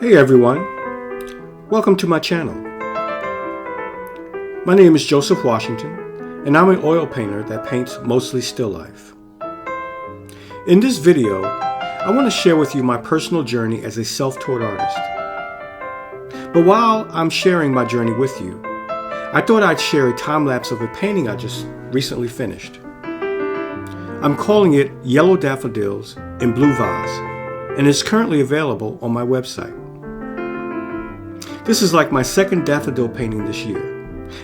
Hey everyone, welcome to my channel. My name is Joseph Washington, and I'm an oil painter that paints mostly still life. In this video, I want to share with you my personal journey as a self-taught artist. But while I'm sharing my journey with you, I thought I'd share a time-lapse of a painting I just recently finished. I'm calling it Yellow Daffodils in Blue Vase, and it's currently available on my website. This is like my second daffodil painting this year,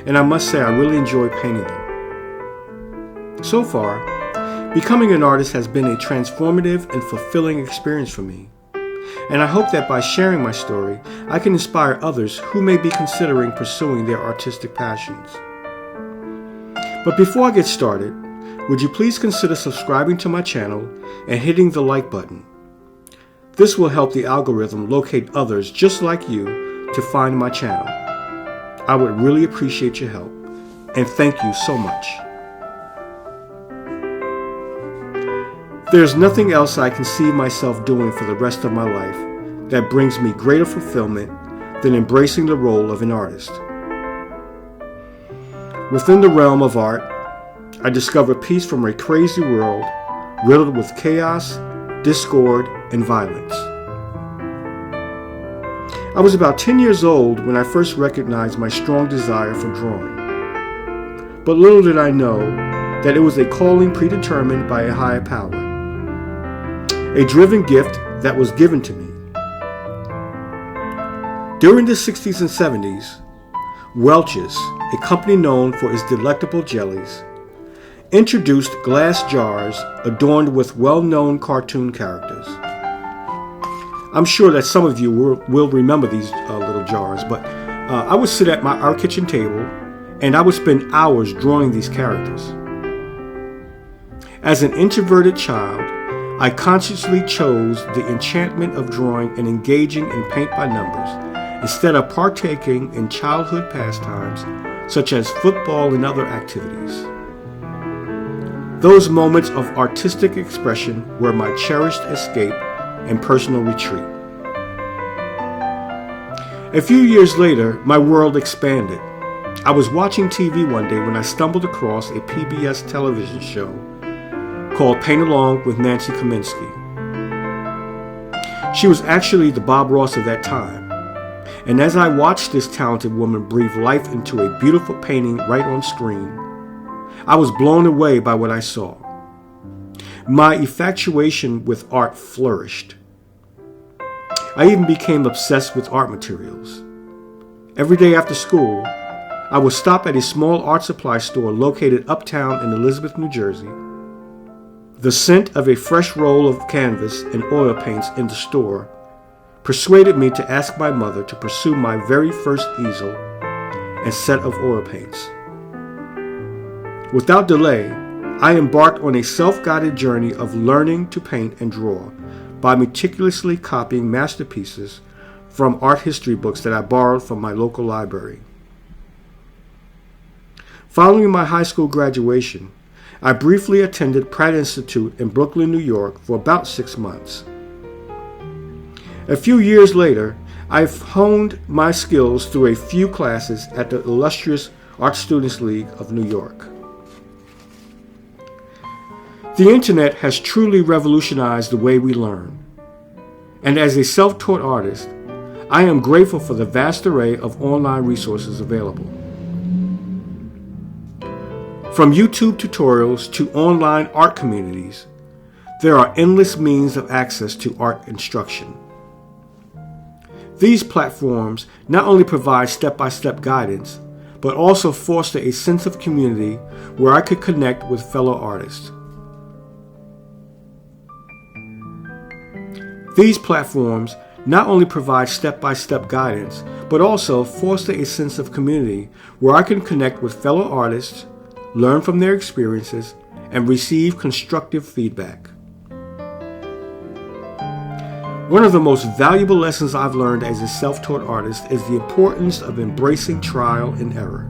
and I must say I really enjoy painting them. So far, becoming an artist has been a transformative and fulfilling experience for me, and I hope that by sharing my story, I can inspire others who may be considering pursuing their artistic passions. But before I get started, would you please consider subscribing to my channel and hitting the like button? This will help the algorithm locate others just like you to find my channel. I would really appreciate your help, and thank you so much. There's nothing else I can see myself doing for the rest of my life that brings me greater fulfillment than embracing the role of an artist. Within the realm of art, I discover peace from a crazy world riddled with chaos, discord, and violence. I was about 10 years old when I first recognized my strong desire for drawing. But little did I know that it was a calling predetermined by a higher power, a driven gift that was given to me. During the 60s and 70s, Welch's, a company known for its delectable jellies, introduced glass jars adorned with well-known cartoon characters. I'm sure that some of you will remember these little jars, but I would sit at our kitchen table and I would spend hours drawing these characters. As an introverted child, I consciously chose the enchantment of drawing and engaging in paint by numbers instead of partaking in childhood pastimes such as football and other activities. Those moments of artistic expression were my cherished escape and personal retreat. A few years later, my world expanded. I was watching TV one day when I stumbled across a PBS television show called Paint Along with Nancy Kaminsky. She was actually the Bob Ross of that time, and as I watched this talented woman breathe life into a beautiful painting right on screen, I was blown away by what I saw. My infatuation with art flourished. I even became obsessed with art materials. Every day after school, I would stop at a small art supply store located uptown in Elizabeth, New Jersey. The scent of a fresh roll of canvas and oil paints in the store persuaded me to ask my mother to pursue my very first easel and set of oil paints. Without delay, I embarked on a self-guided journey of learning to paint and draw by meticulously copying masterpieces from art history books that I borrowed from my local library. Following my high school graduation, I briefly attended Pratt Institute in Brooklyn, New York for about 6 months. A few years later, I've honed my skills through a few classes at the illustrious Art Students League of New York. The internet has truly revolutionized the way we learn. And as a self-taught artist, I am grateful for the vast array of online resources available. From YouTube tutorials to online art communities, there are endless means of access to art instruction. These platforms not only provide step-by-step guidance, but also foster a sense of community where I could connect with fellow artists. These platforms not only provide step-by-step guidance, but also foster a sense of community where I can connect with fellow artists, learn from their experiences, and receive constructive feedback. One of the most valuable lessons I've learned as a self-taught artist is the importance of embracing trial and error.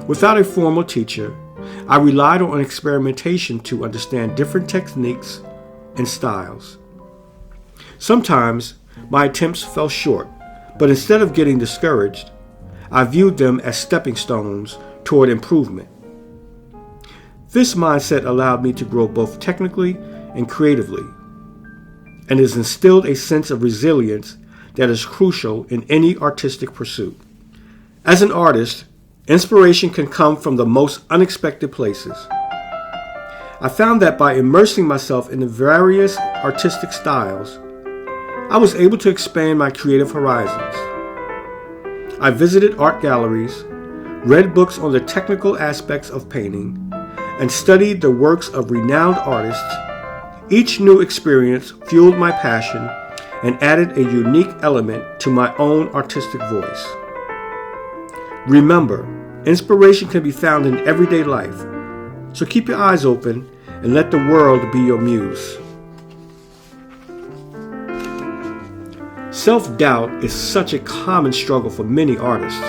Without a formal teacher, I relied on experimentation to understand different techniques and styles. Sometimes my attempts fell short, but instead of getting discouraged, I viewed them as stepping stones toward improvement. This mindset allowed me to grow both technically and creatively, and has instilled a sense of resilience that is crucial in any artistic pursuit. As an artist, inspiration can come from the most unexpected places. I found that by immersing myself in the various artistic styles, I was able to expand my creative horizons. I visited art galleries, read books on the technical aspects of painting, and studied the works of renowned artists. Each new experience fueled my passion and added a unique element to my own artistic voice. Remember, inspiration can be found in everyday life, so keep your eyes open and let the world be your muse. Self-doubt is such a common struggle for many artists,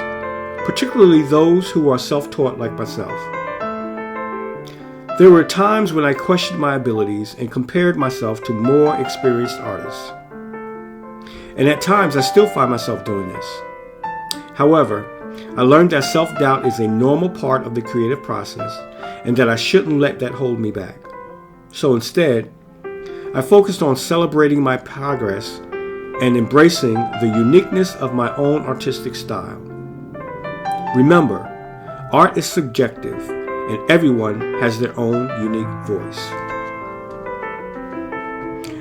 particularly those who are self-taught like myself. There were times when I questioned my abilities and compared myself to more experienced artists. And at times I still find myself doing this. However, I learned that self-doubt is a normal part of the creative process and that I shouldn't let that hold me back. So instead, I focused on celebrating my progress and embracing the uniqueness of my own artistic style. Remember, art is subjective and everyone has their own unique voice.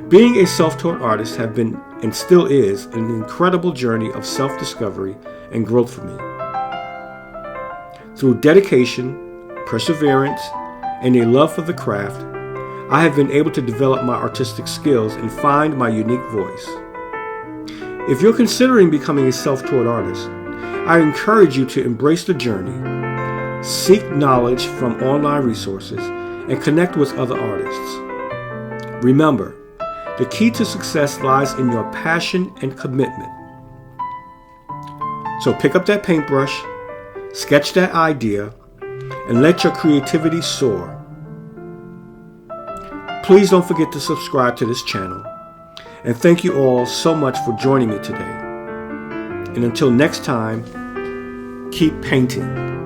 Being a self-taught artist has been and still is an incredible journey of self-discovery and growth for me. Through dedication, perseverance, and a love for the craft, I have been able to develop my artistic skills and find my unique voice. If you're considering becoming a self-taught artist, I encourage you to embrace the journey, seek knowledge from online resources, and connect with other artists. Remember, the key to success lies in your passion and commitment. So pick up that paintbrush, sketch that idea, and let your creativity soar. Please don't forget to subscribe to this channel. And thank you all so much for joining me today. And until next time, keep painting.